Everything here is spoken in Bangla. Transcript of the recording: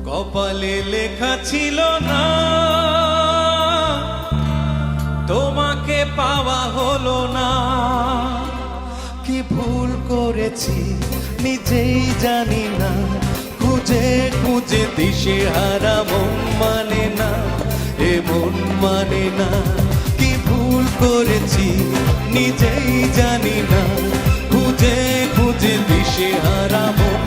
কপালে লেখা ছিল না, তোমাকে পাওয়া হলো না। কি ভুল করেছি নিজেই জানি না, খুঁজে খুঁজে দিশে হারা মন মানে না, এ মন মানে না। কি ভুল করেছি নিজেই জানি না, খুঁজে খুঁজে দিশে হারা মন